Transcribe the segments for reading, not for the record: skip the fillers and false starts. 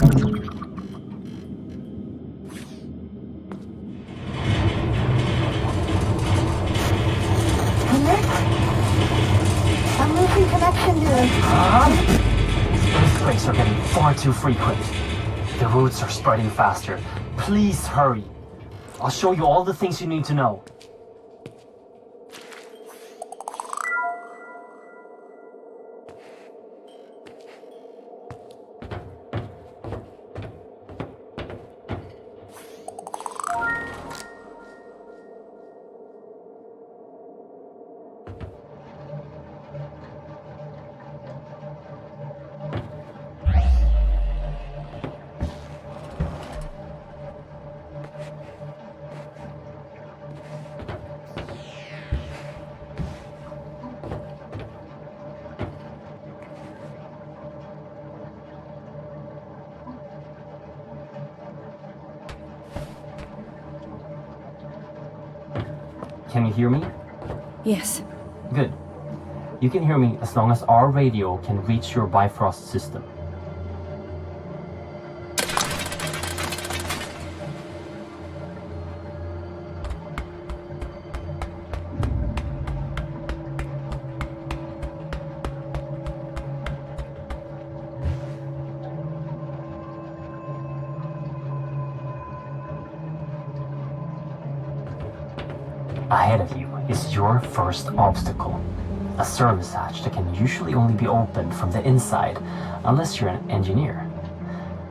I'm losing connection here. Earthquakes are getting far too frequent. The roots are spreading faster. Please hurry. I'll show you all the things you need to know. Can you hear me? Yes. Good. You can hear me as long as our radio can reach your Bifrost system. Ahead of you is your first obstacle, a service hatch that can usually only be opened from the inside, unless you're an engineer.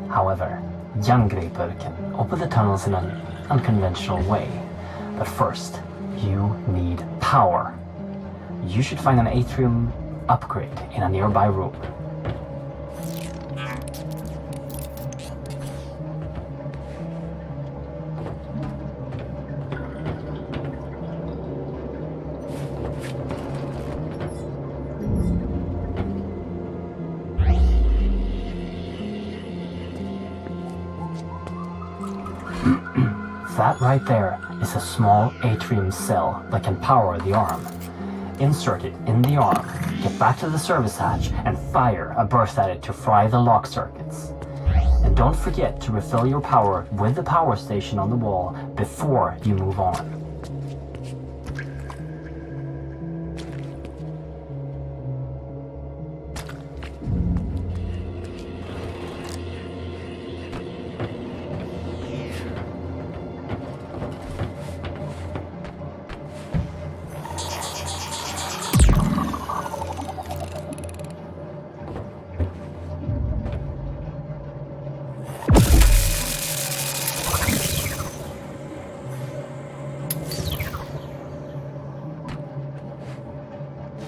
However, Jerngripper can open the tunnels in an unconventional way. But first, you need power. You should find an atrium upgrade in a nearby room. That right there is a small atrium cell that can power the arm. Insert it in the arm, get back to the service hatch, and fire a burst at it to fry the lock circuits. And don't forget to refill your power with the power station on the wall before you move on.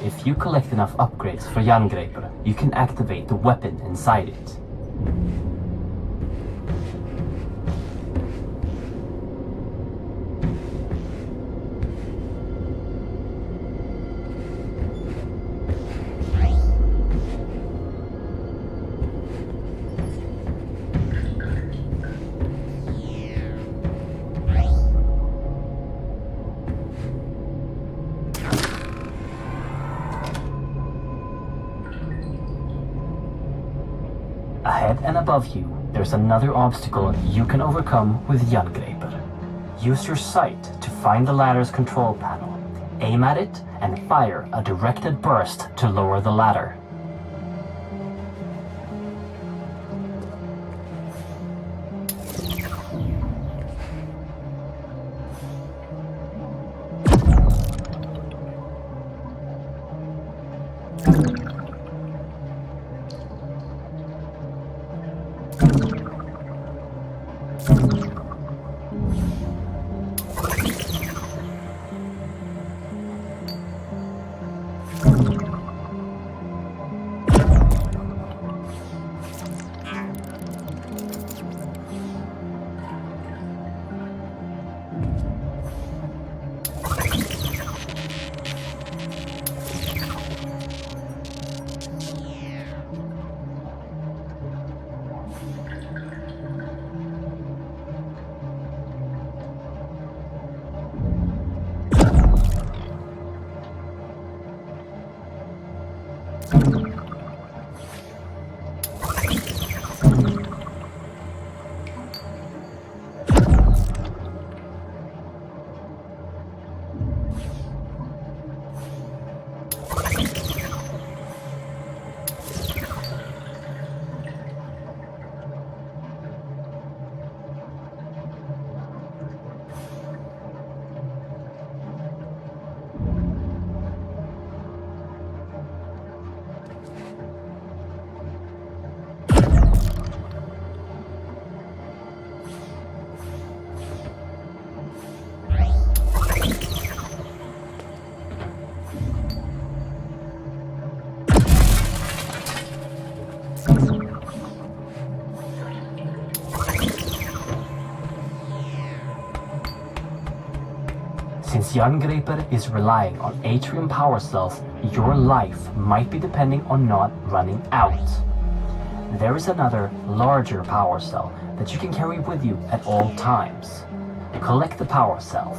If you collect enough upgrades for Jerngripper, you can activate the weapon inside it. Ahead and above you, there's another obstacle you can overcome with Jerngripper. Use your sight to find the ladder's control panel, aim at it, and fire a directed burst to lower the ladder. Since Jerngraper is relying on atrium power cells, your life might be depending on not running out. There is another, larger power cell that you can carry with you at all times. Collect the power cells.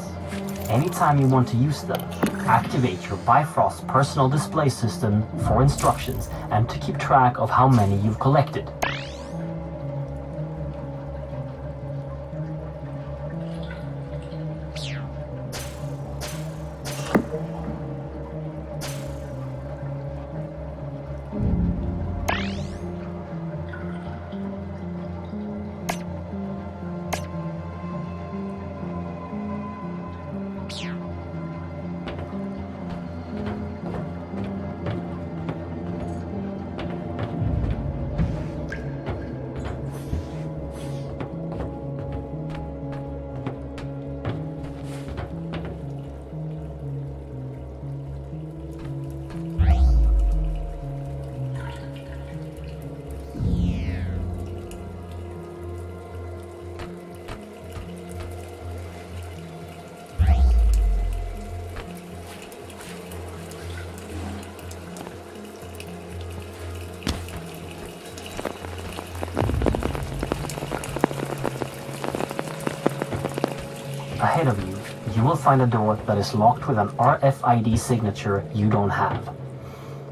Anytime you want to use them, activate your Bifrost personal display system for instructions and to keep track of how many you've collected. Ahead of you, you will find a door that is locked with an RFID signature you don't have.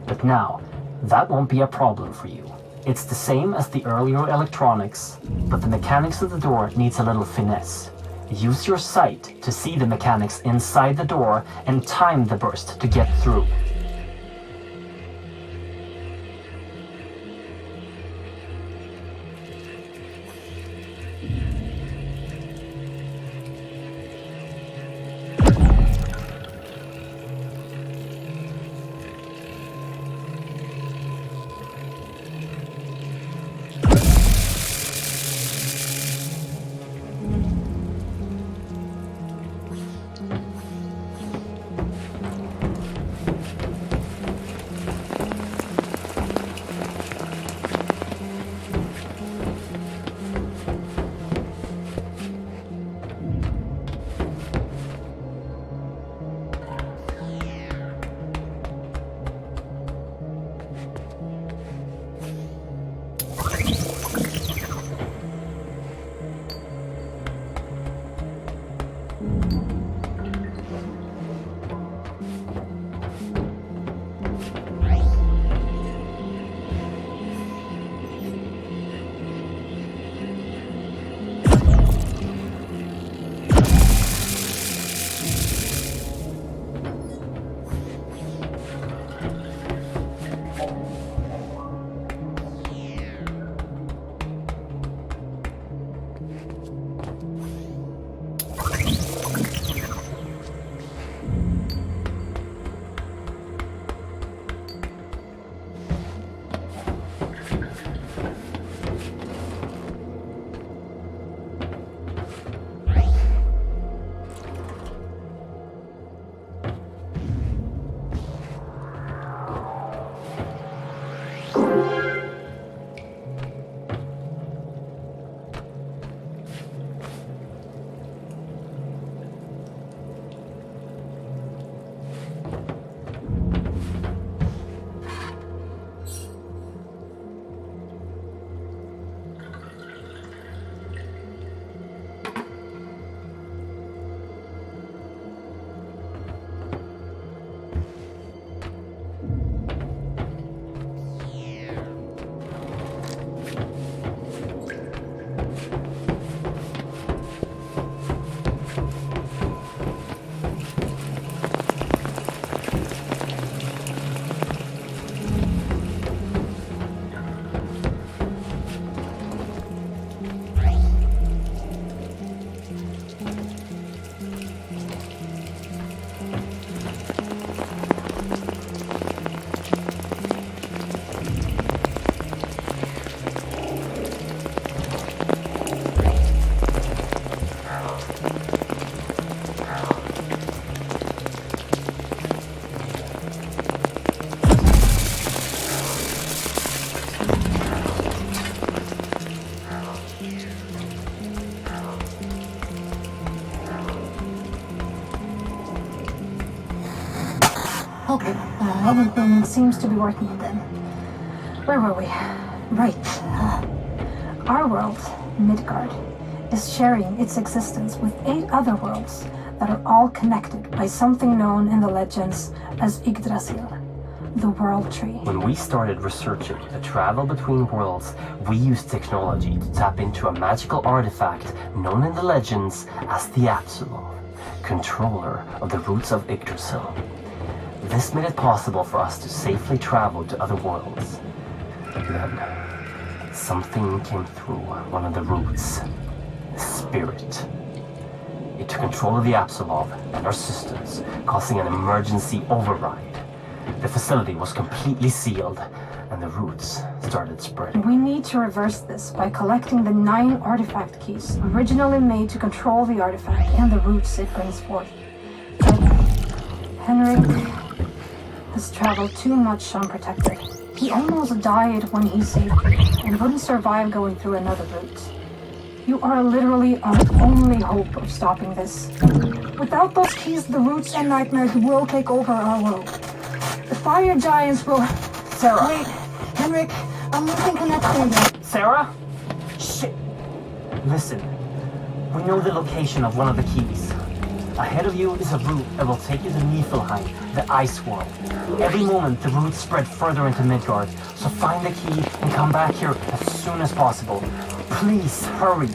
But now, that won't be a problem for you. It's the same as the earlier electronics, but the mechanics of the door needs a little finesse. Use your sight to see the mechanics inside the door and time the burst to get through. Okay, everything seems to be working again. Where were we? Right. Our world, Midgard, is sharing its existence with 8 other worlds that are all connected by something known in the legends as Yggdrasil, the World Tree. When we started researching the travel between worlds, we used technology to tap into a magical artifact known in the legends as the Apsulov, controller of the roots of Yggdrasil. This made it possible for us to safely travel to other worlds. Then, something came through one of the roots. A spirit. It took control of the Apsulov and our systems, causing an emergency override. The facility was completely sealed, and the roots started spreading. We need to reverse this by collecting the 9 artifact keys originally made to control the artifact and the roots it brings forth. But Henrik has traveled too much unprotected. He almost died when he saved you, and wouldn't survive going through another route. You are literally our only hope of stopping this. Without those keys, the roots and nightmares will take over our world. The fire giants will... Sarah! Wait, Henrik, I'm losing connection again. Sarah? Shit! Listen, we know the location of one of the keys. Ahead of you is a route that will take you to Niflheim, the ice world. Every moment, the roots spread further into Midgard, so find the key and come back here as soon as possible. Please, hurry!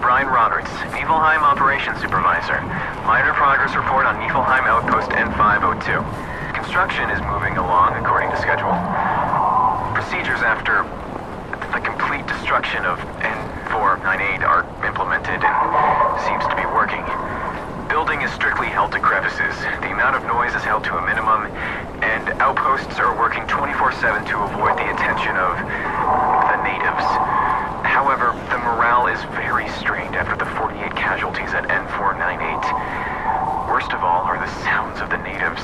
Brian Roberts, Niflheim Operations Supervisor. Minor progress report on Niflheim Outpost N502. Construction is moving along according to schedule. Procedures after the complete destruction of N498 are implemented and seems to be working. Building is strictly held to crevices. The amount of noise is held to a minimum, and outposts are working 24/7 to avoid the attention of the natives. However, the morale is very strained after the 48 casualties at N498. Worst of all are the sounds of the natives.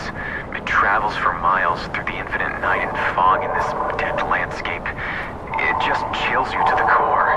It travels for miles through the infinite night and fog in this dead landscape. It just chills you to the core.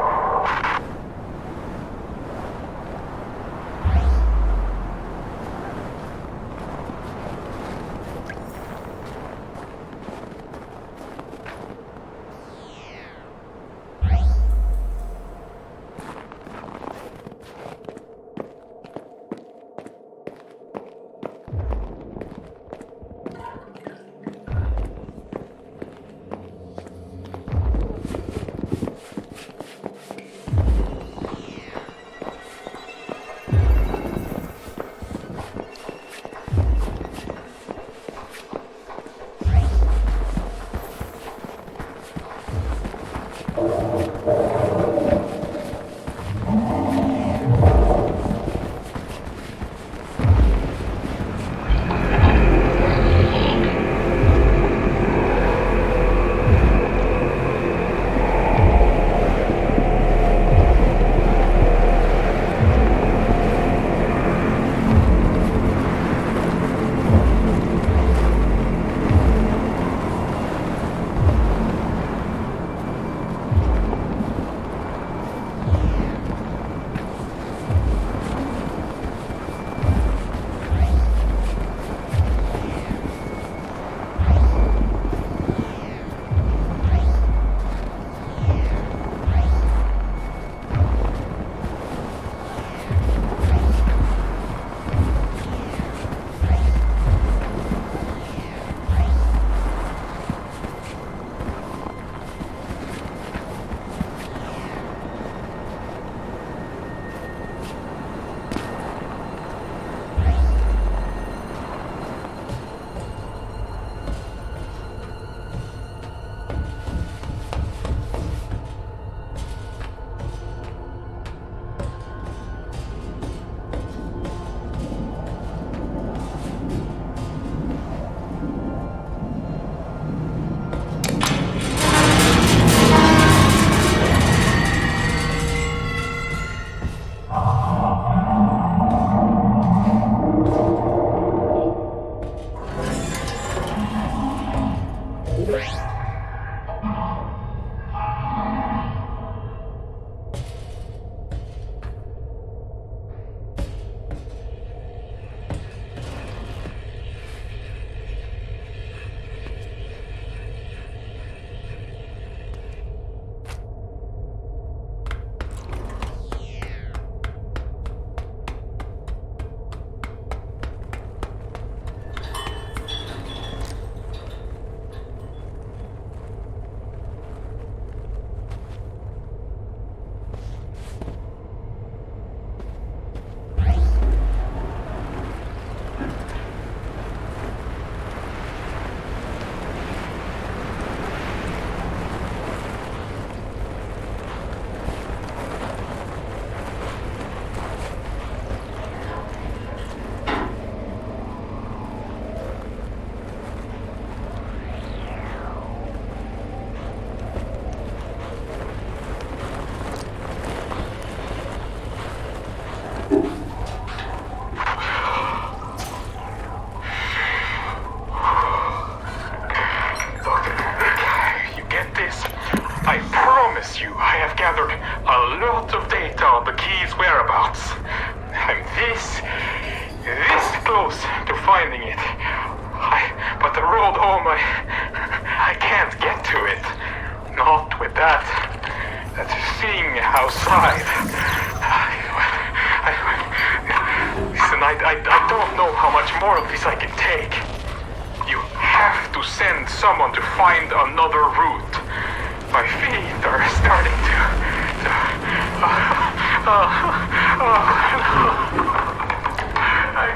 I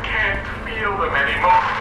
can't feel them anymore.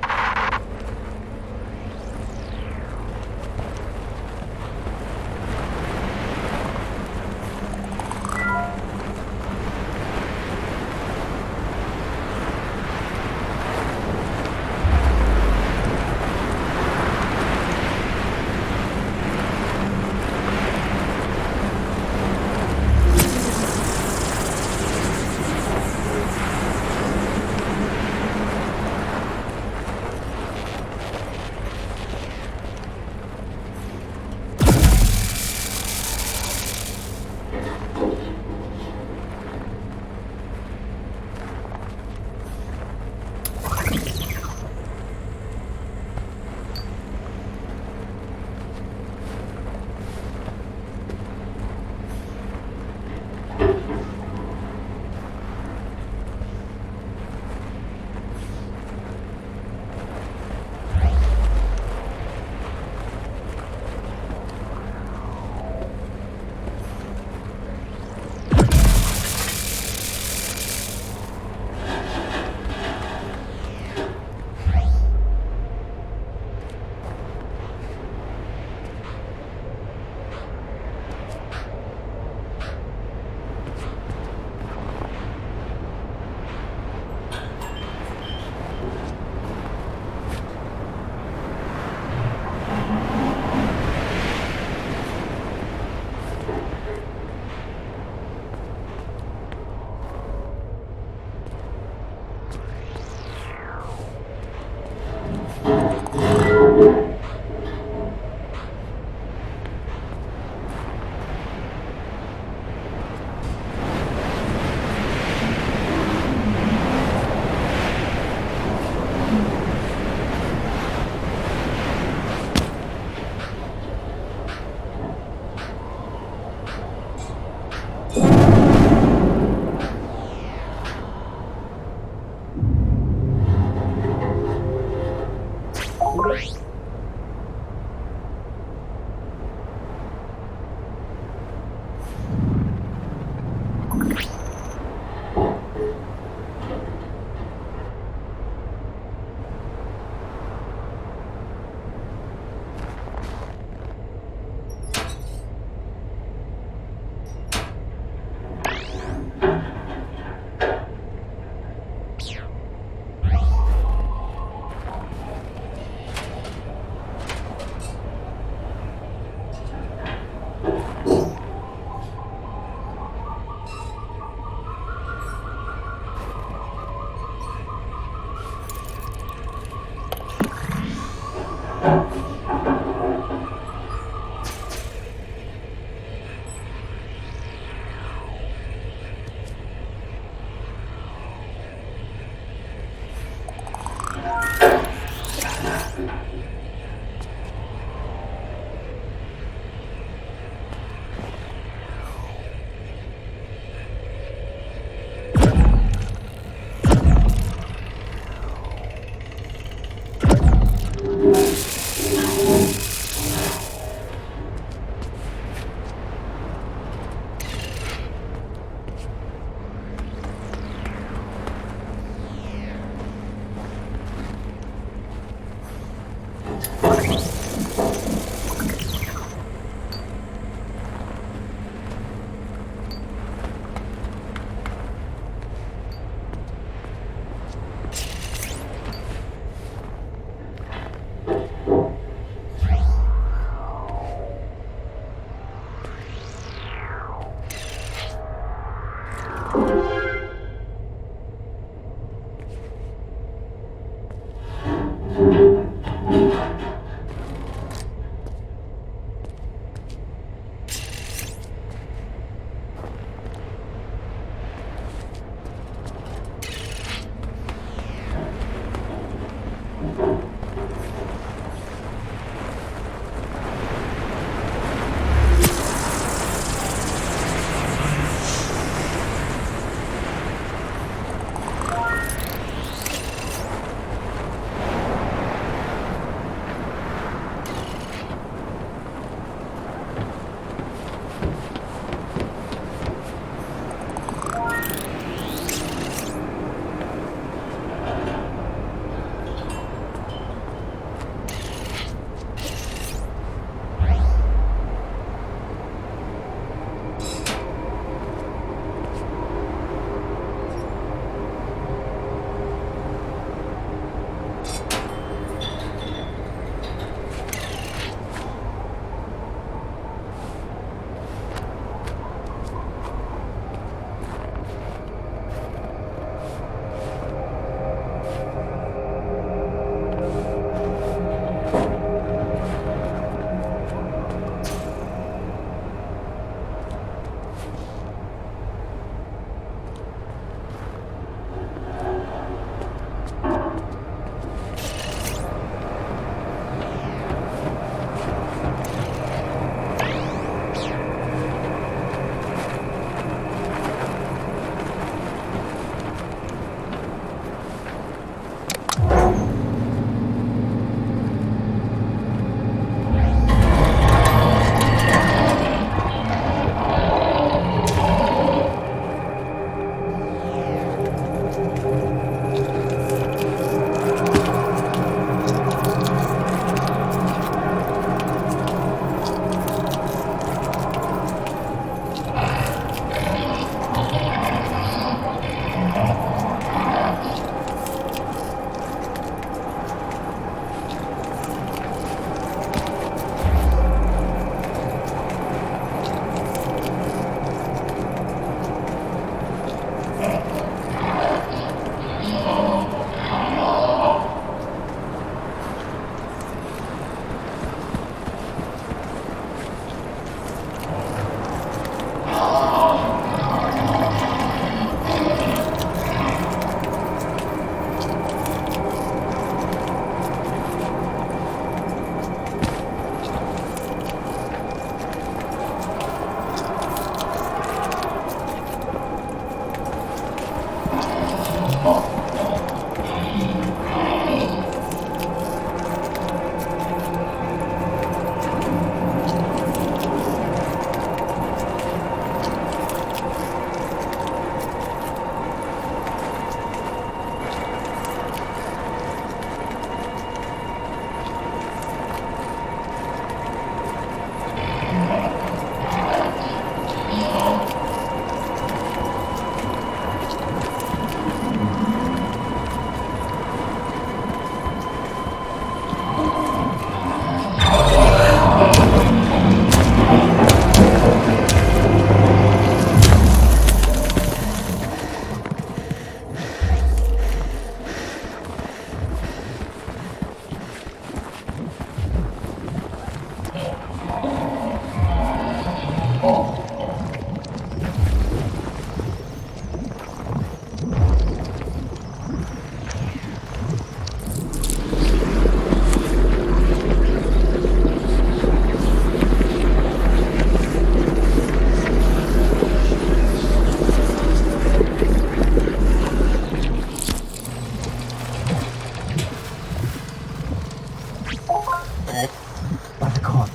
By the god.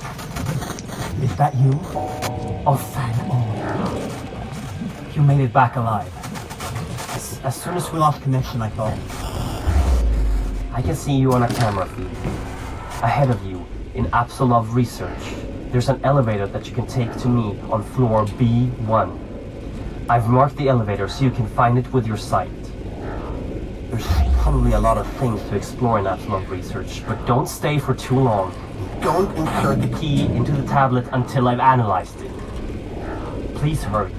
Is that you? Oh, thank God. You made it back alive. As soon as we lost connection, I thought... I can see you on a camera feed. Ahead of you, in Apsulov research, there's an elevator that you can take to me on floor B1. I've marked the elevator so you can find it with your sight. There's probably a lot of things to explore in Apsulov research, but don't stay for too long. Don't insert the key into the tablet until I've analyzed it. Please hurry.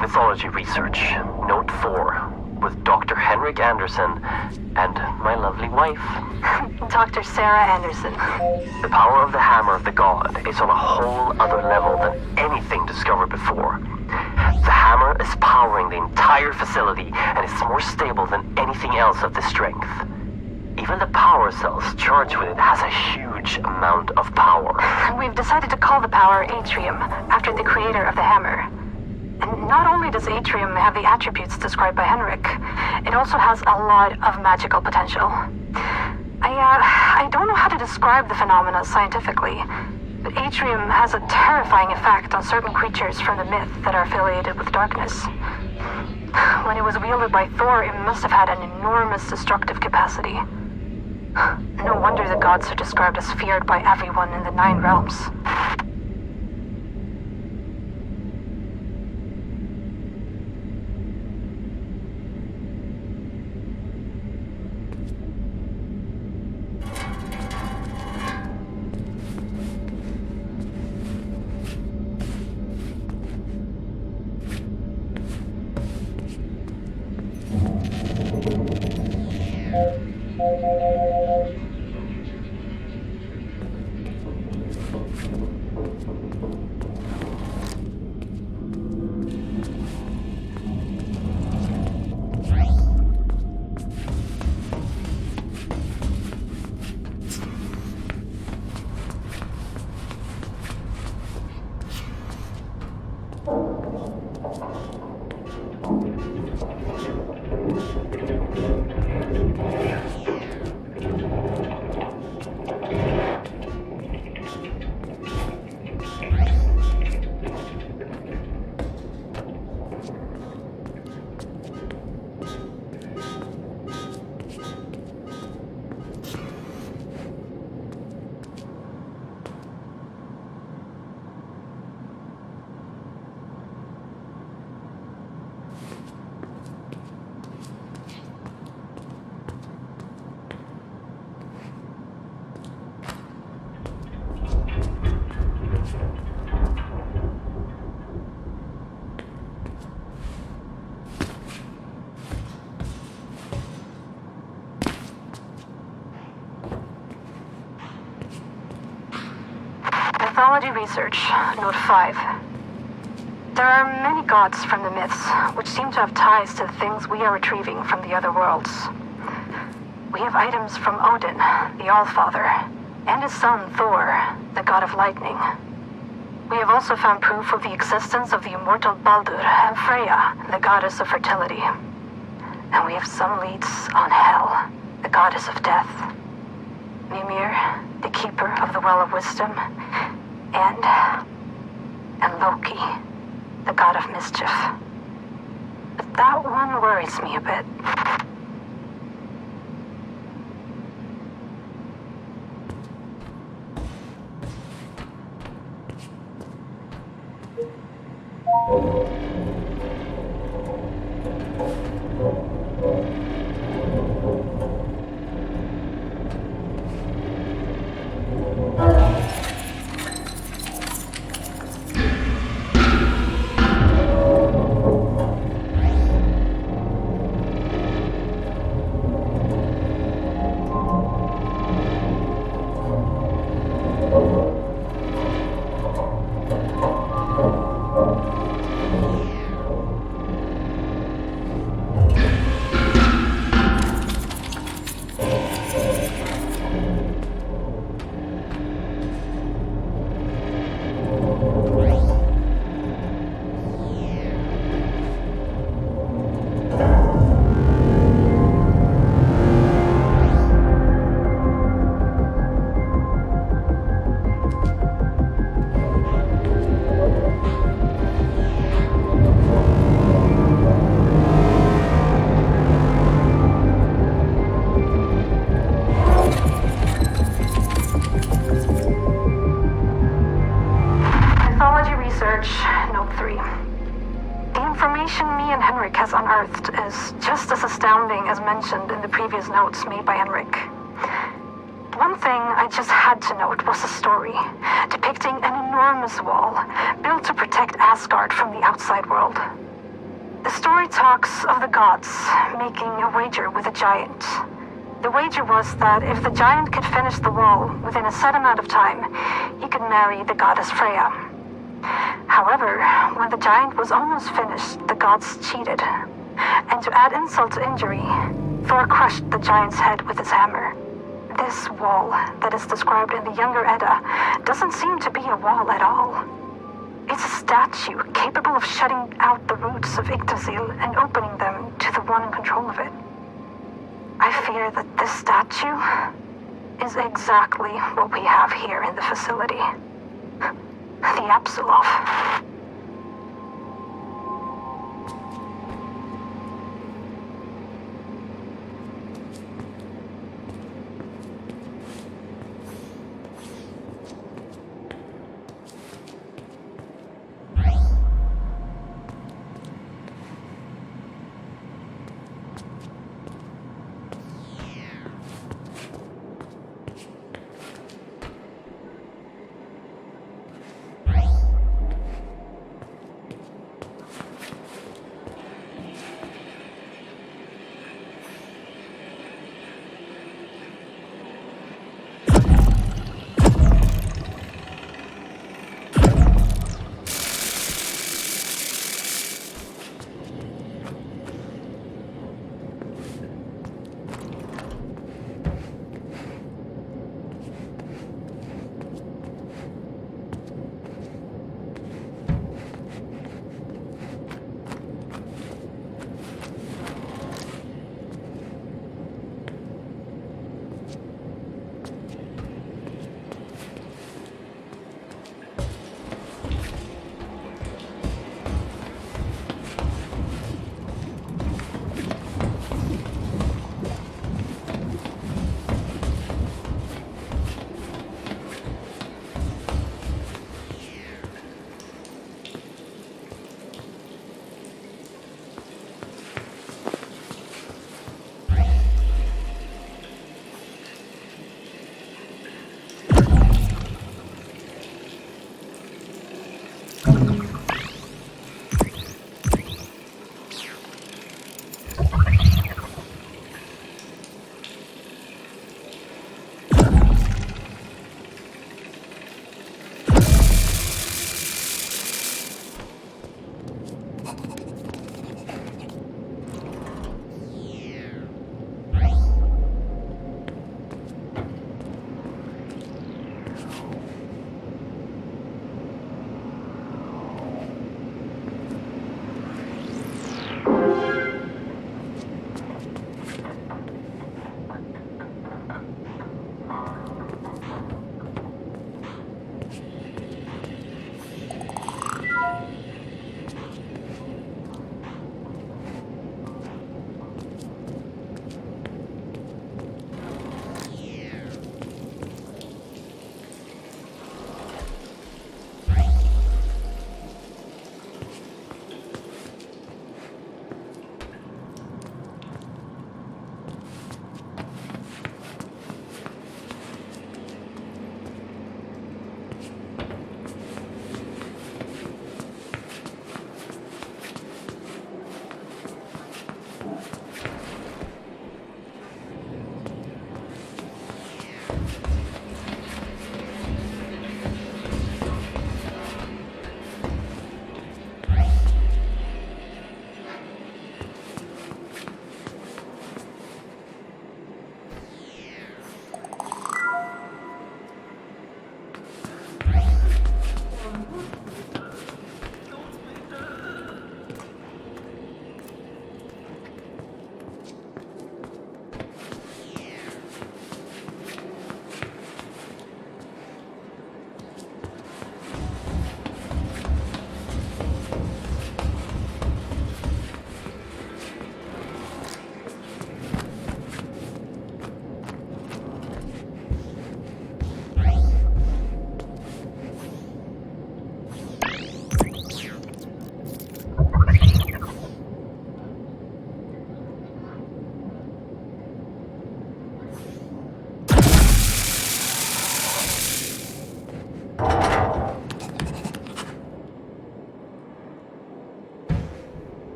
Mythology Research, Note 4, with Dr. Henrik Anderson and my lovely wife. Dr. Sarah Anderson. The power of the Hammer of the God is on a whole other level than anything discovered before. The hammer is powering the entire facility and is more stable than anything else of this strength. Even the power cells charged with it has a huge amount of power. We've decided to call the power Atrium, after the creator of the hammer. And not only does Atrium have the attributes described by Henrik, it also has a lot of magical potential. I don't know how to describe the phenomena scientifically, but Atrium has a terrifying effect on certain creatures from the myth that are affiliated with darkness. When it was wielded by Thor, it must have had an enormous destructive capacity. No wonder the gods are described as feared by everyone in the 9 realms. Mythology Research, Note 5. There are many gods from the myths, which seem to have ties to the things we are retrieving from the other worlds. We have items from Odin, the Allfather, and his son Thor, the god of lightning. We have also found proof of the existence of the immortal Baldur and Freya, the goddess of fertility. And we have some leads on Hel, the goddess of death, Mimir, the keeper of the Well of Wisdom, and Loki, the god of mischief. But that one worries me a bit. Note 3. The information me and Henrik has unearthed is just as astounding as mentioned in the previous notes made by Henrik. One thing I just had to note was a story depicting an enormous wall built to protect Asgard from the outside world. The story talks of the gods making a wager with a giant. The wager was that if the giant could finish the wall within a set amount of time, he could marry the goddess Freya. However, when the giant was almost finished, the gods cheated. And to add insult to injury, Thor crushed the giant's head with his hammer. This wall that is described in the Younger Edda doesn't seem to be a wall at all. It's a statue capable of shutting out the roots of Yggdrasil and opening them to the one in control of it. I fear that this statue is exactly what we have here in the facility. The Apsulov.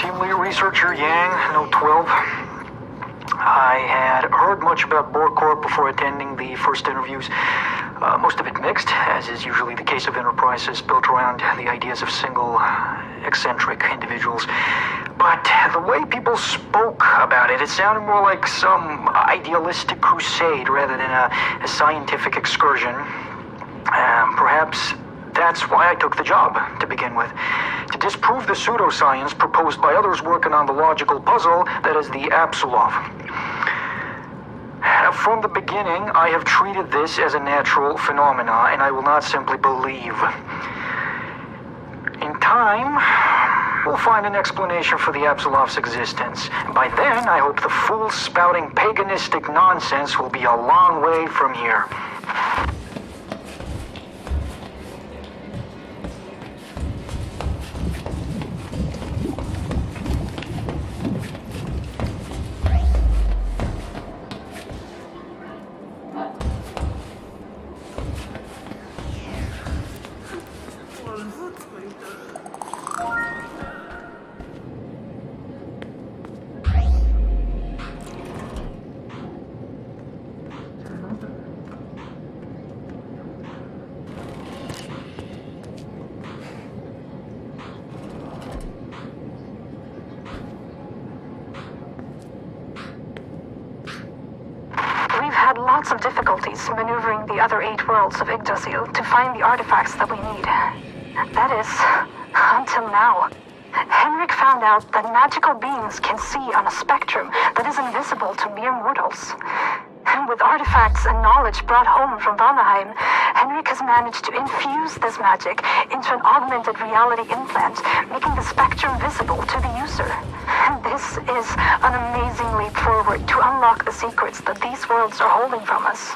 Team lead researcher Yang, Note 12. I had heard much about Borcorp before attending the first interviews. Most of it mixed, as is usually the case of enterprises built around the ideas of single, eccentric individuals. But the way people spoke about it, it sounded more like some idealistic crusade rather than a scientific excursion. Perhaps that's why I took the job, to begin with. To disprove the pseudoscience proposed by others working on the logical puzzle that is the Apsulov. From the beginning, I have treated this as a natural phenomena, and I will not simply believe. In time, we'll find an explanation for the Apsulov's existence. And by then, I hope the fool-spouting paganistic nonsense will be a long way from here. Lots of difficulties maneuvering the other 8 worlds of Yggdrasil to find the artifacts that we need. That is, until now. Henrik found out that magical beings can see on a spectrum that is invisible to mere mortals. And with artifacts and knowledge brought home from Valnaheim, Henrik has managed to infuse this magic into an augmented reality implant, making the spectrum visible to the user. And this is an amazing leap forward to unlock the secrets that these worlds are holding from us.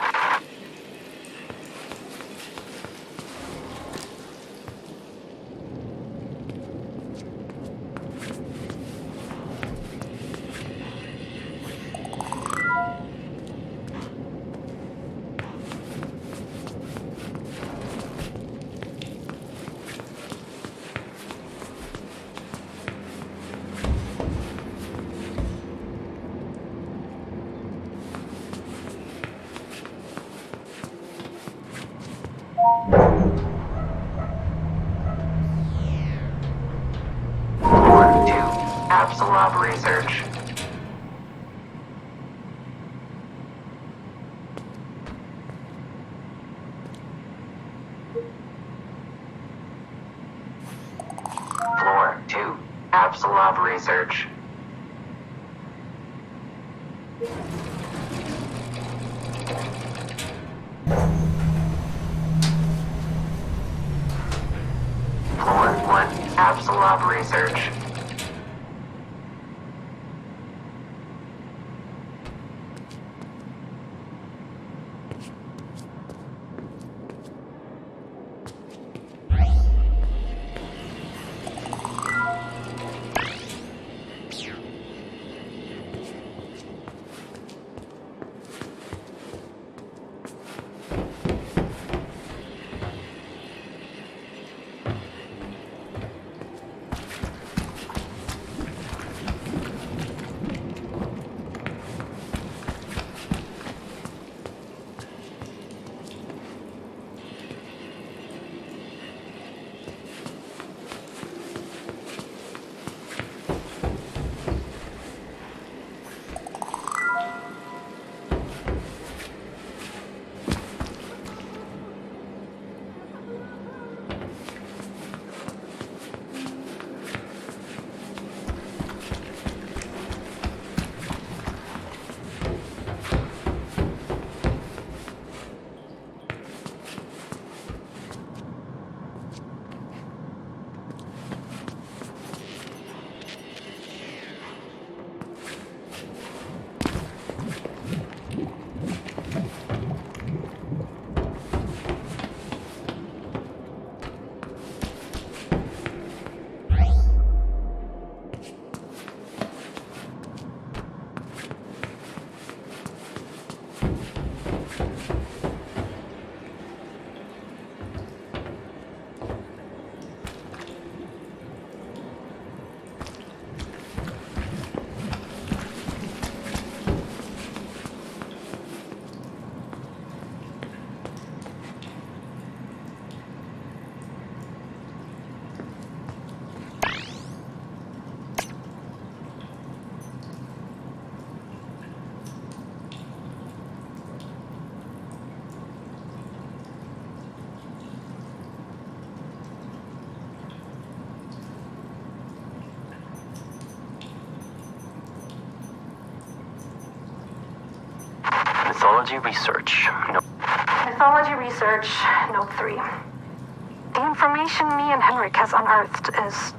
Apsulov research. Floor 2, Apsulov research. Floor 1, Apsulov research. Mythology research. No. Mythology research, note 3. The information me and Henrik has unearthed is...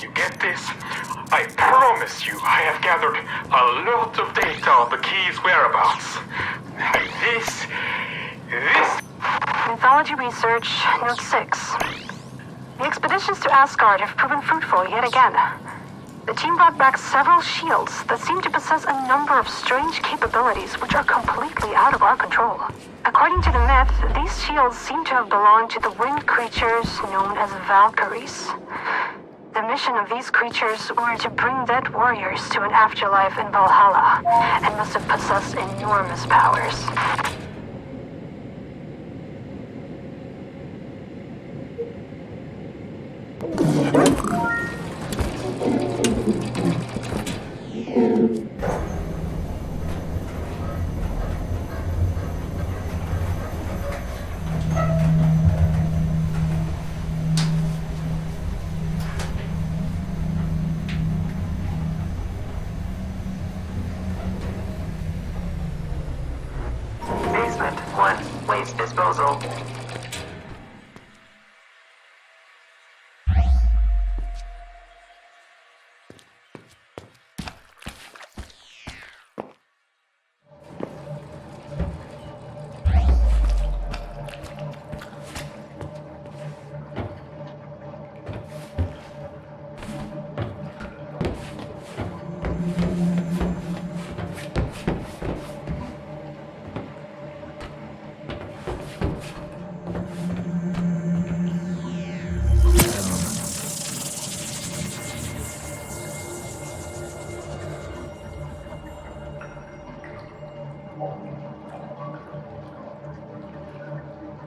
You get this? I promise you, I have gathered a lot of data on the key's whereabouts. And this... Mythology research, note 6. The expeditions to Asgard have proven fruitful yet again. The team brought back several shields that seem to possess a number of strange capabilities which are completely out of our control. According to the myth, these shields seem to have belonged to the wind creatures known as Valkyries. The mission of these creatures were to bring dead warriors to an afterlife in Valhalla, and must have possessed enormous powers. Basement 1, waste disposal.